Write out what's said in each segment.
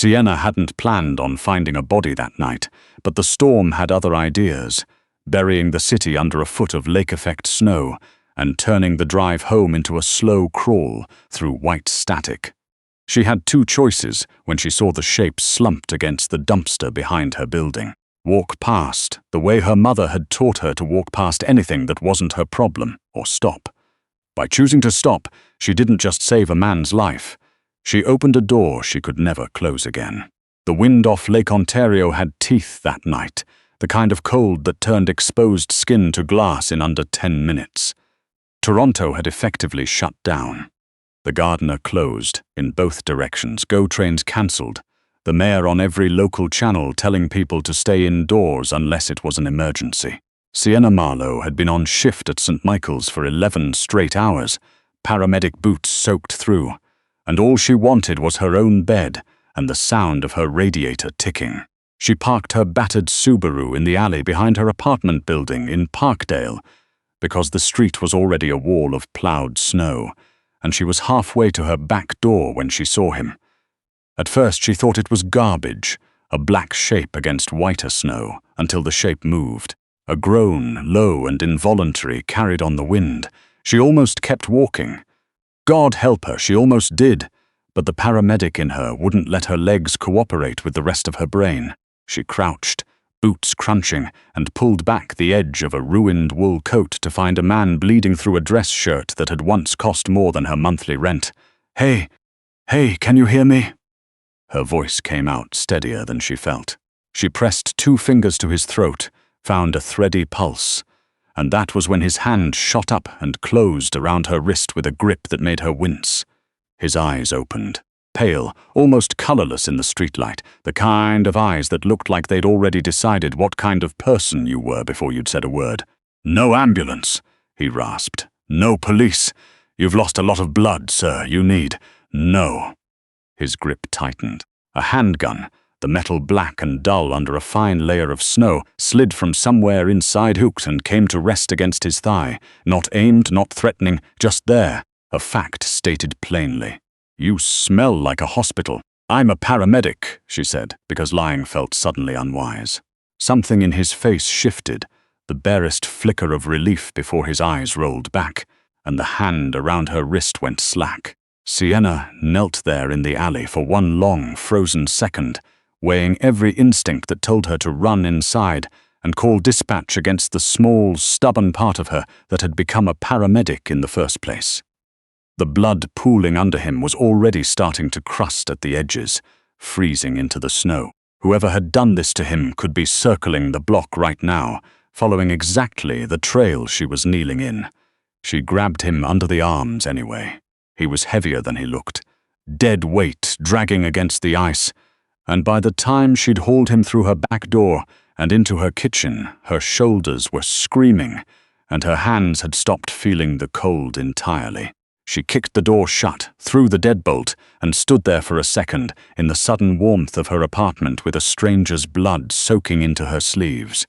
Sienna hadn't planned on finding a body that night, but the storm had other ideas, burying the city under a foot of lake-effect snow and turning the drive home into a slow crawl through white static. She had two choices when she saw the shape slumped against the dumpster behind her building. Walk past, the way her mother had taught her to walk past anything that wasn't her problem, or stop. By choosing to stop, she didn't just save a man's life. She opened a door she could never close again. The wind off Lake Ontario had teeth that night, the kind of cold that turned exposed skin to glass in under 10 minutes. Toronto had effectively shut down. The Gardiner closed, in both directions, GO trains cancelled, the mayor on every local channel telling people to stay indoors unless it was an emergency. Sienna Marlowe had been on shift at St. Michael's for 11 straight hours, paramedic boots soaked through, and all she wanted was her own bed and the sound of her radiator ticking. She parked her battered Subaru in the alley behind her apartment building in Parkdale, because the street was already a wall of plowed snow, and she was halfway to her back door when she saw him. At first she thought it was garbage, a black shape against whiter snow, until the shape moved. A groan, low and involuntary, carried on the wind. She almost kept walking. God help her, she almost did, but the paramedic in her wouldn't let her legs cooperate with the rest of her brain. She crouched, boots crunching, and pulled back the edge of a ruined wool coat to find a man bleeding through a dress shirt that had once cost more than her monthly rent. Hey, can you hear me?" Her voice came out steadier than she felt. She pressed 2 fingers to his throat, found a thready pulse, and that was when his hand shot up and closed around her wrist with a grip that made her wince. His eyes opened, pale, almost colorless in the streetlight, the kind of eyes that looked like they'd already decided what kind of person you were before you'd said a word. "No ambulance," he rasped. "No police. You've lost a lot of blood, sir. You need... No." His grip tightened. A handgun, the metal black and dull under a fine layer of snow, slid from somewhere inside Hooked and came to rest against his thigh. Not aimed, not threatening, just there. A fact stated plainly. "You smell like a hospital." "I'm a paramedic," she said, because lying felt suddenly unwise. Something in his face shifted, the barest flicker of relief before his eyes rolled back, and the hand around her wrist went slack. Sienna knelt there in the alley for one long, frozen second, weighing every instinct that told her to run inside and call dispatch against the small, stubborn part of her that had become a paramedic in the first place. The blood pooling under him was already starting to crust at the edges, freezing into the snow. Whoever had done this to him could be circling the block right now, following exactly the trail she was kneeling in. She grabbed him under the arms anyway. He was heavier than he looked, dead weight dragging against the ice, and by the time she'd hauled him through her back door and into her kitchen, her shoulders were screaming, and her hands had stopped feeling the cold entirely. She kicked the door shut, threw the deadbolt, and stood there for a second in the sudden warmth of her apartment with a stranger's blood soaking into her sleeves.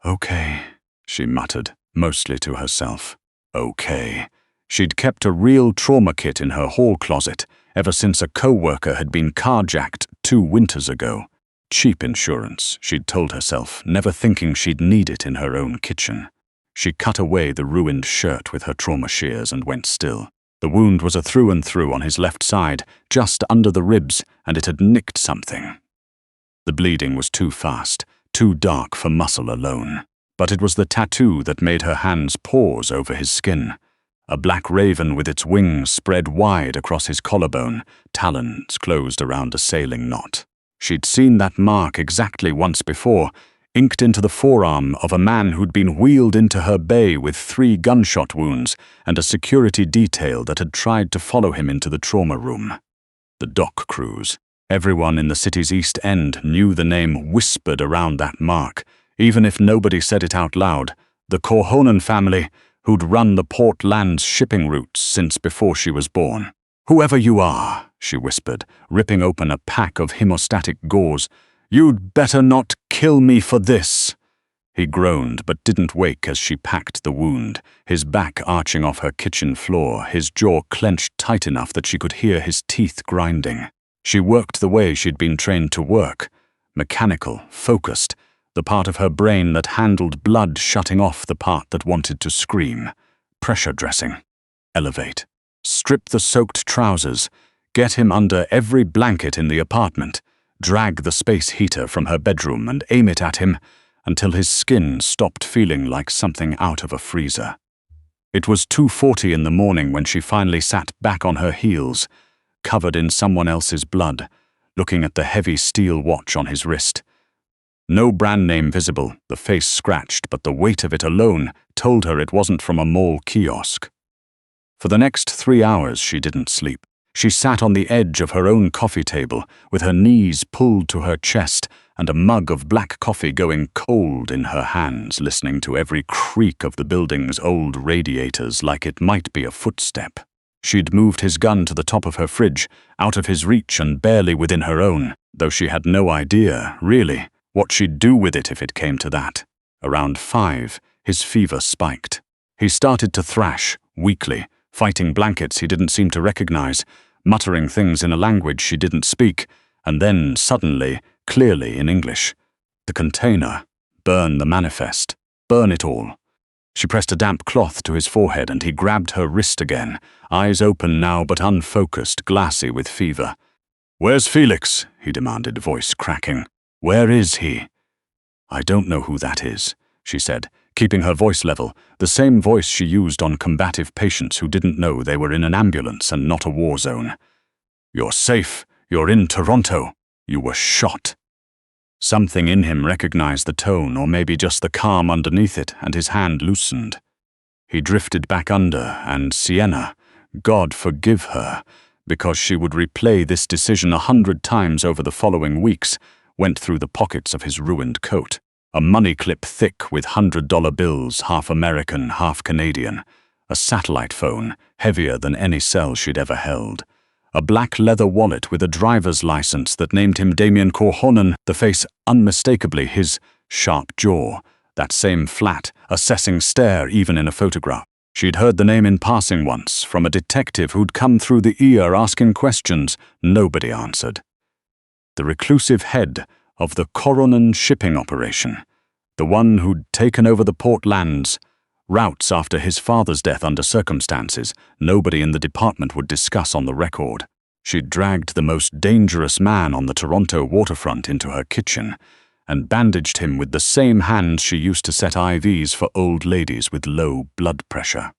"Okay," she muttered, mostly to herself. Okay. She'd kept a real trauma kit in her hall closet ever since a co-worker had been carjacked 2 winters ago. Cheap insurance, she'd told herself, never thinking she'd need it in her own kitchen. She cut away the ruined shirt with her trauma shears and went still. The wound was a through and through on his left side, just under the ribs, and it had nicked something. The bleeding was too fast, too dark for muscle alone. But it was the tattoo that made her hands pause over his skin. A black raven with its wings spread wide across his collarbone, talons closed around a sailing knot. She'd seen that mark exactly once before, inked into the forearm of a man who'd been wheeled into her bay with 3 gunshot wounds and a security detail that had tried to follow him into the trauma room. The dock crews. Everyone in the city's East End knew the name whispered around that mark, even if nobody said it out loud. The Corhonen family, who'd run the Port Lands shipping routes since before she was born. "Whoever you are," she whispered, ripping open a pack of hemostatic gauze, "you'd better not kill me for this." He groaned but didn't wake as she packed the wound, his back arching off her kitchen floor, his jaw clenched tight enough that she could hear his teeth grinding. She worked the way she'd been trained to work, mechanical, focused, the part of her brain that handled blood shutting off the part that wanted to scream. Pressure dressing. Elevate. Strip the soaked trousers. Get him under every blanket in the apartment. Drag the space heater from her bedroom and aim it at him until his skin stopped feeling like something out of a freezer. It was 2:40 in the morning when she finally sat back on her heels, covered in someone else's blood, looking at the heavy steel watch on his wrist. No brand name visible, the face scratched, but the weight of it alone told her it wasn't from a mall kiosk. For the next 3 hours she didn't sleep. She sat on the edge of her own coffee table, with her knees pulled to her chest and a mug of black coffee going cold in her hands, listening to every creak of the building's old radiators like it might be a footstep. She'd moved his gun to the top of her fridge, out of his reach and barely within her own, though she had no idea, really, what she'd do with it if it came to that. Around 5, his fever spiked. He started to thrash, weakly, fighting blankets he didn't seem to recognize, muttering things in a language she didn't speak, and then, suddenly, clearly in English. The container. Burn the manifest. Burn it all. She pressed a damp cloth to his forehead and he grabbed her wrist again, eyes open now but unfocused, glassy with fever. "Where's Felix?" he demanded, voice cracking. "Where is he?" "I don't know who that is," she said, keeping her voice level, the same voice she used on combative patients who didn't know they were in an ambulance and not a war zone. "You're safe. You're in Toronto. You were shot." Something in him recognized the tone, or maybe just the calm underneath it, and his hand loosened. He drifted back under, and Sienna, God forgive her, because she would replay this decision 100 times over the following weeks, went through the pockets of his ruined coat. A money clip thick with $100 bills, half American, half Canadian. A satellite phone, heavier than any cell she'd ever held. A black leather wallet with a driver's license that named him Damien Korhonen, the face unmistakably his, sharp jaw, that same flat, assessing stare even in a photograph. She'd heard the name in passing once, from a detective who'd come through the ear asking questions. Nobody answered. The reclusive head of the Korhonen shipping operation, the one who'd taken over the port lands, routes after his father's death under circumstances nobody in the department would discuss on the record. She'd dragged the most dangerous man on the Toronto waterfront into her kitchen and bandaged him with the same hands she used to set IVs for old ladies with low blood pressure.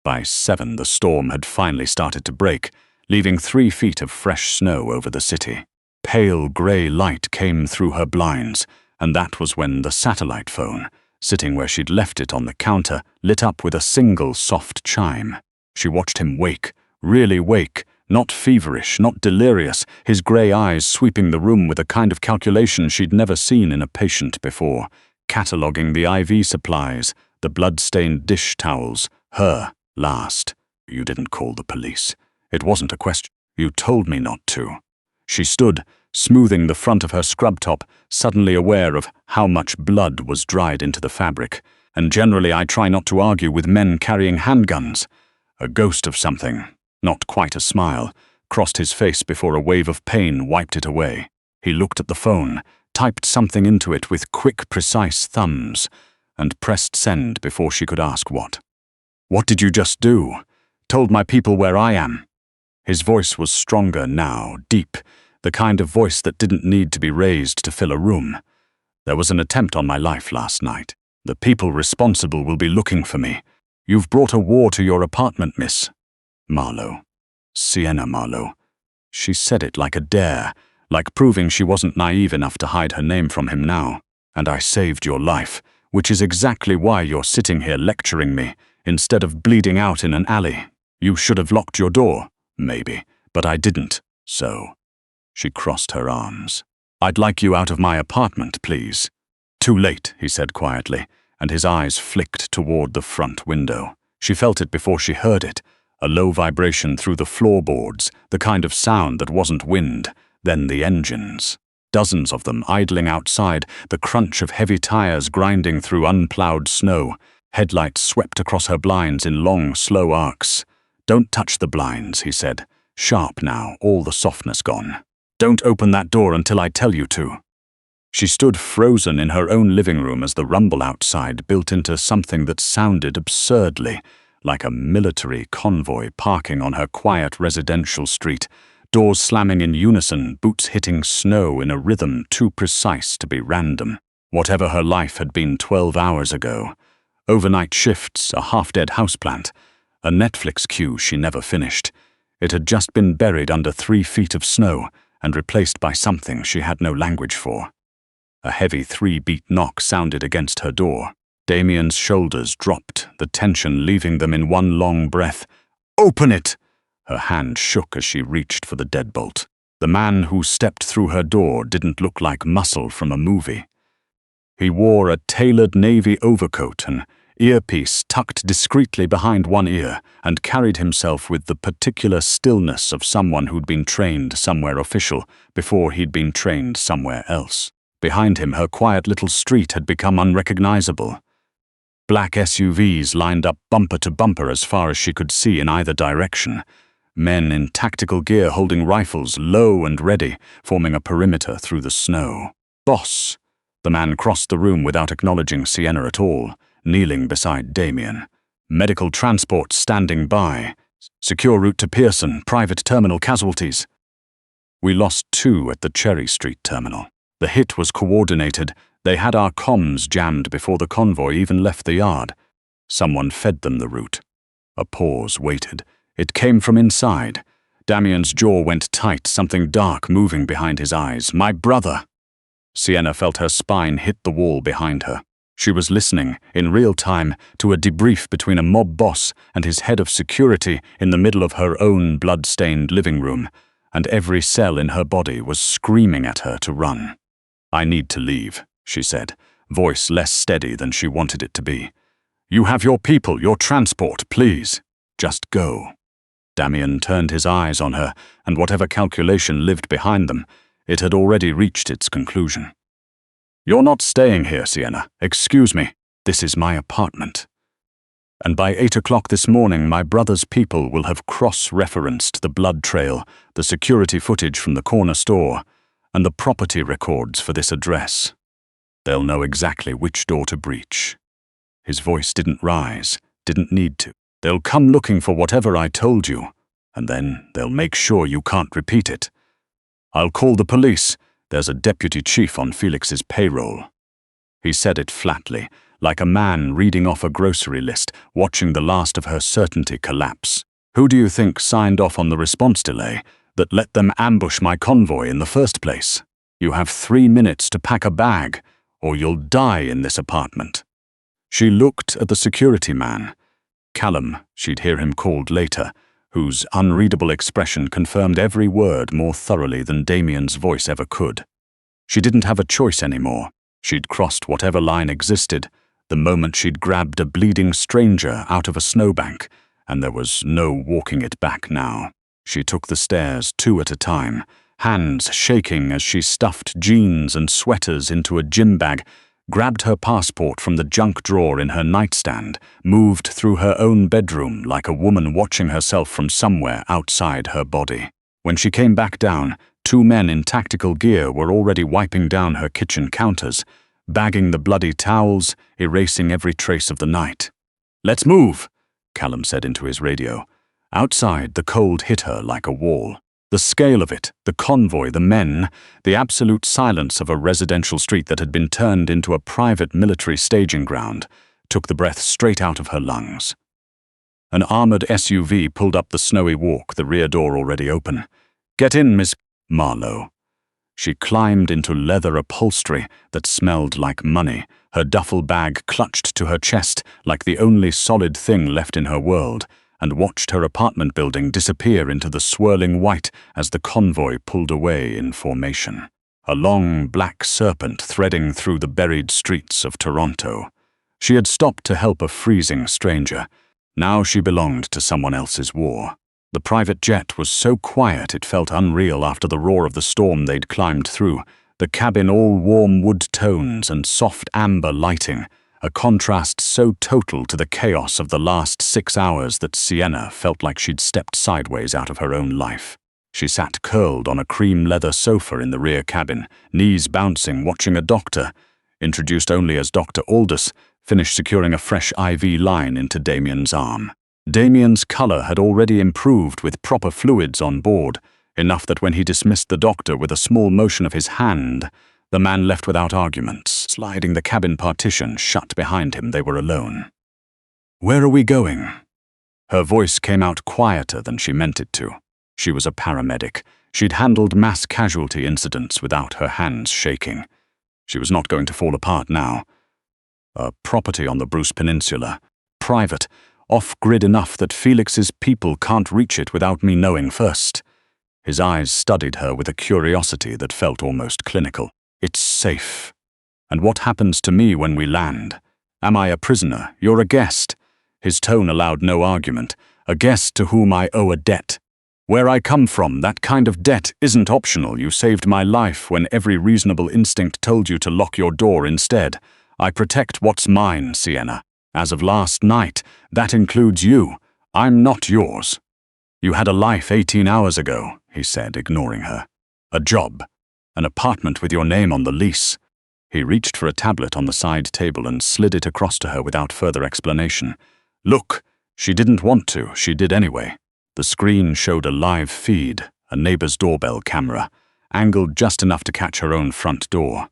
By 7, the storm had finally started to break, leaving 3 feet of fresh snow over the city. Pale grey light came through her blinds, and that was when the satellite phone, sitting where she'd left it on the counter, lit up with a single soft chime. She watched him wake, really wake, not feverish, not delirious, his grey eyes sweeping the room with a kind of calculation she'd never seen in a patient before, cataloguing the IV supplies, the blood-stained dish towels, her last. "You didn't call the police. It wasn't a question. You told me not to." She stood, smoothing the front of her scrub top, suddenly aware of how much blood was dried into the fabric. And generally I try not to argue with men carrying handguns. A ghost of something, not quite a smile, crossed his face before a wave of pain wiped it away. He looked at the phone, typed something into it with quick, precise thumbs, and pressed send before she could ask what. "What did you just do?" "Told my people where I am." His voice was stronger now, deep, the kind of voice that didn't need to be raised to fill a room. "There was an attempt on my life last night. The people responsible will be looking for me. You've brought a war to your apartment, Miss Marlowe. Sienna Marlowe." She said it like a dare, like proving she wasn't naive enough to hide her name from him now. "And I saved your life, which is exactly why you're sitting here lecturing me, instead of bleeding out in an alley. You should have locked your door, maybe, but I didn't, so." She crossed her arms. "I'd like you out of my apartment, please." "Too late," he said quietly, and his eyes flicked toward the front window. She felt it before she heard it, a low vibration through the floorboards, the kind of sound that wasn't wind, then the engines. Dozens of them idling outside, the crunch of heavy tires grinding through unplowed snow. Headlights swept across her blinds in long, slow arcs. "Don't touch the blinds," he said, sharp now, all the softness gone. "Don't open that door until I tell you to." She stood frozen in her own living room as the rumble outside built into something that sounded absurdly like a military convoy parking on her quiet residential street, doors slamming in unison, boots hitting snow in a rhythm too precise to be random. Whatever her life had been 12 hours ago, overnight shifts, a half-dead houseplant, a Netflix queue she never finished, it had just been buried under 3 feet of snow and replaced by something she had no language for. A heavy 3-beat knock sounded against her door. Damien's shoulders dropped, the tension leaving them in one long breath. "Open it!" Her hand shook as she reached for the deadbolt. The man who stepped through her door didn't look like muscle from a movie. He wore a tailored navy overcoat, an earpiece tucked discreetly behind one ear, and carried himself with the particular stillness of someone who'd been trained somewhere official before he'd been trained somewhere else. Behind him, her quiet little street had become unrecognizable. Black SUVs lined up bumper to bumper as far as she could see in either direction. Men in tactical gear holding rifles low and ready, forming a perimeter through the snow. "Boss!" The man crossed the room without acknowledging Sienna at all, kneeling beside Damien. "Medical transport standing by. Secure route to Pearson, private terminal casualties." "We lost 2 at the Cherry Street terminal. The hit was coordinated. They had our comms jammed before the convoy even left the yard. Someone fed them the route." A pause waited. It came from inside. Damien's jaw went tight, something dark moving behind his eyes. "My brother!" Sienna felt her spine hit the wall behind her. She was listening, in real time, to a debrief between a mob boss and his head of security in the middle of her own blood-stained living room, and every cell in her body was screaming at her to run. "I need to leave," she said, voice less steady than she wanted it to be. "You have your people, your transport, please. Just go." Damien turned his eyes on her, and whatever calculation lived behind them, it had already reached its conclusion. "You're not staying here, Sienna. Excuse me. This is my apartment. And by 8 o'clock this morning, my brother's people will have cross-referenced the blood trail, the security footage from the corner store, and the property records for this address. They'll know exactly which door to breach." His voice didn't rise, didn't need to. "They'll come looking for whatever I told you, and then they'll make sure you can't repeat it. I'll call the police. There's a deputy chief on Felix's payroll." He said it flatly, like a man reading off a grocery list, watching the last of her certainty collapse. "Who do you think signed off on the response delay that let them ambush my convoy in the first place? You have 3 minutes to pack a bag, or you'll die in this apartment." She looked at the security man. Callum, she'd hear him called later, whose unreadable expression confirmed every word more thoroughly than Damien's voice ever could. She didn't have a choice anymore. She'd crossed whatever line existed, the moment she'd grabbed a bleeding stranger out of a snowbank, and there was no walking it back now. She took the stairs 2 at a time, hands shaking as she stuffed jeans and sweaters into a gym bag, grabbed her passport from the junk drawer in her nightstand, moved through her own bedroom like a woman watching herself from somewhere outside her body. When she came back down, 2 men in tactical gear were already wiping down her kitchen counters, bagging the bloody towels, erasing every trace of the night. "Let's move," Callum said into his radio. Outside, the cold hit her like a wall. The scale of it, the convoy, the men, the absolute silence of a residential street that had been turned into a private military staging ground, took the breath straight out of her lungs. An armored SUV pulled up the snowy walk, the rear door already open. "Get in, Miss Marlowe." She climbed into leather upholstery that smelled like money, her duffel bag clutched to her chest like the only solid thing left in her world, and watched her apartment building disappear into the swirling white as the convoy pulled away in formation. A long black serpent threading through the buried streets of Toronto. She had stopped to help a freezing stranger. Now she belonged to someone else's war. The private jet was so quiet it felt unreal after the roar of the storm they'd climbed through, the cabin all warm wood tones and soft amber lighting, a contrast so total to the chaos of the last 6 hours that Sienna felt like she'd stepped sideways out of her own life. She sat curled on a cream leather sofa in the rear cabin, knees bouncing, watching a doctor, introduced only as Dr. Aldous, finish securing a fresh IV line into Damien's arm. Damien's color had already improved with proper fluids on board, enough that when he dismissed the doctor with a small motion of his hand, the man left without arguments. Sliding the cabin partition shut behind him, they were alone. "Where are we going?" Her voice came out quieter than she meant it to. She was a paramedic. She'd handled mass casualty incidents without her hands shaking. She was not going to fall apart now. A property on the Bruce Peninsula. Private. Off-grid enough that Felix's people can't reach it without me knowing first. His eyes studied her with a curiosity that felt almost clinical. "It's safe. And what happens to me when we land? Am I a prisoner? You're a guest." His tone allowed no argument. "A guest to whom I owe a debt. Where I come from, that kind of debt isn't optional. You saved my life when every reasonable instinct told you to lock your door instead. I protect what's mine, Sienna. As of last night, that includes you. I'm not yours." "You had a life 18 hours ago," he said, ignoring her. "A job. An apartment with your name on the lease." He reached for a tablet on the side table and slid it across to her without further explanation. "Look, she didn't want to, she did anyway." The screen showed a live feed, a neighbor's doorbell camera, angled just enough to catch her own front door.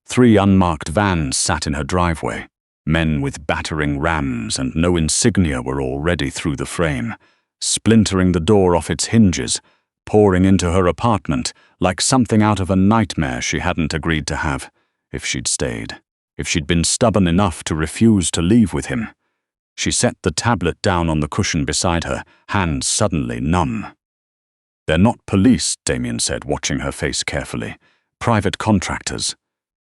3 unmarked vans sat in her driveway. Men with battering rams and no insignia were already through the frame, splintering the door off its hinges, pouring into her apartment like something out of a nightmare she hadn't agreed to have, if she'd stayed, if she'd been stubborn enough to refuse to leave with him. She set the tablet down on the cushion beside her, hands suddenly numb. "They're not police," Damien said, watching her face carefully. "Private contractors.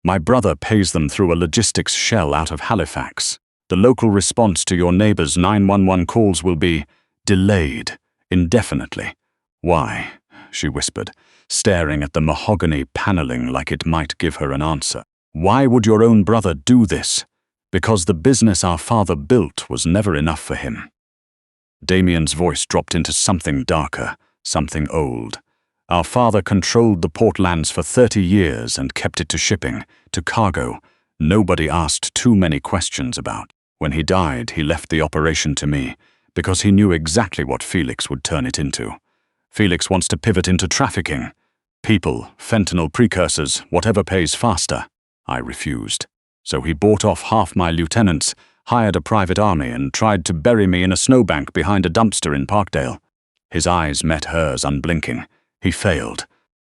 My brother pays them through a logistics shell out of Halifax. The local response to your neighbor's 911 calls will be delayed, indefinitely." "Why?" she whispered, staring at the mahogany paneling like it might give her an answer. "Why would your own brother do this?" "Because the business our father built was never enough for him." Damien's voice dropped into something darker, something old. "Our father controlled the Portlands for 30 years and kept it to shipping, to cargo. Nobody asked too many questions about. When he died, he left the operation to me, because he knew exactly what Felix would turn it into. Felix wants to pivot into trafficking. People, fentanyl precursors, whatever pays faster." I refused. "So he bought off half my lieutenants, hired a private army, and tried to bury me in a snowbank behind a dumpster in Parkdale." His eyes met hers unblinking. "He failed.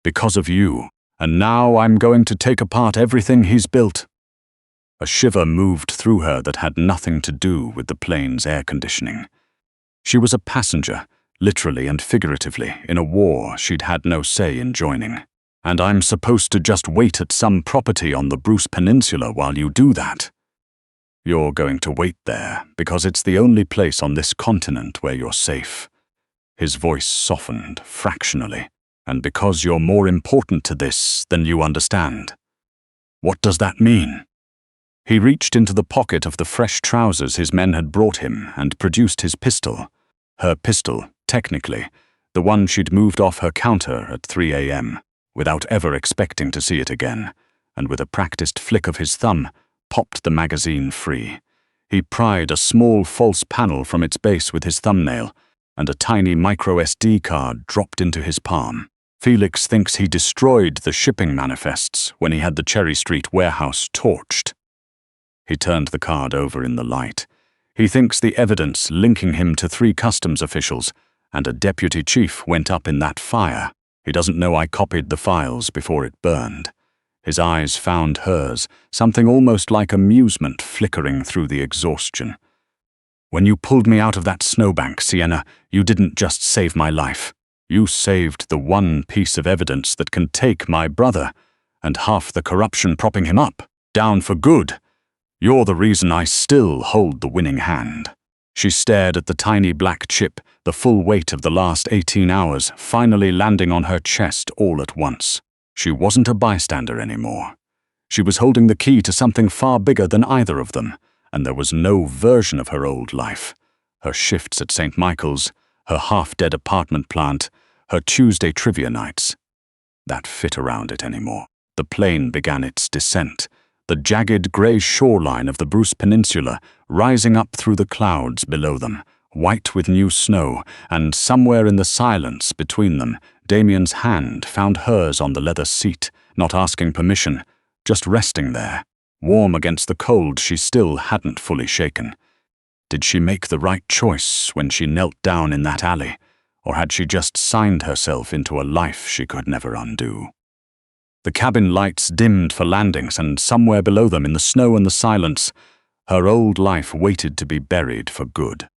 Because of you. And now I'm going to take apart everything he's built." A shiver moved through her that had nothing to do with the plane's air conditioning. She was a passenger, literally and figuratively, in a war she'd had no say in joining. "And I'm supposed to just wait at some property on the Bruce Peninsula while you do that?" "You're going to wait there, because it's the only place on this continent where you're safe." His voice softened, fractionally. "And because you're more important to this than you understand." "What does that mean?" He reached into the pocket of the fresh trousers his men had brought him and produced his pistol. Her pistol, technically, the one she'd moved off her counter at 3 a.m., without ever expecting to see it again, and with a practiced flick of his thumb, popped the magazine free. He pried a small false panel from its base with his thumbnail, and a tiny micro SD card dropped into his palm. "Felix thinks he destroyed the shipping manifests when he had the Cherry Street warehouse torched." He turned the card over in the light. "He thinks the evidence linking him to 3 customs officials and a deputy chief went up in that fire. He doesn't know I copied the files before it burned." His eyes found hers, something almost like amusement flickering through the exhaustion. "When you pulled me out of that snowbank, Sienna, you didn't just save my life. You saved the one piece of evidence that can take my brother, and half the corruption propping him up, down for good. You're the reason I still hold the winning hand." She stared at the tiny black chip, the full weight of the last 18 hours finally landing on her chest all at once. She wasn't a bystander anymore. She was holding the key to something far bigger than either of them, and there was no version of her old life. Her shifts at St. Michael's, her half-dead apartment plant, her Tuesday trivia nights. That fit around it anymore. The plane began its descent, the jagged grey shoreline of the Bruce Peninsula rising up through the clouds below them, white with new snow, and somewhere in the silence between them, Damien's hand found hers on the leather seat, not asking permission, just resting there, warm against the cold she still hadn't fully shaken. Did she make the right choice when she knelt down in that alley, or had she just signed herself into a life she could never undo? The cabin lights dimmed for landings, and somewhere below them in the snow and the silence, her old life waited to be buried for good.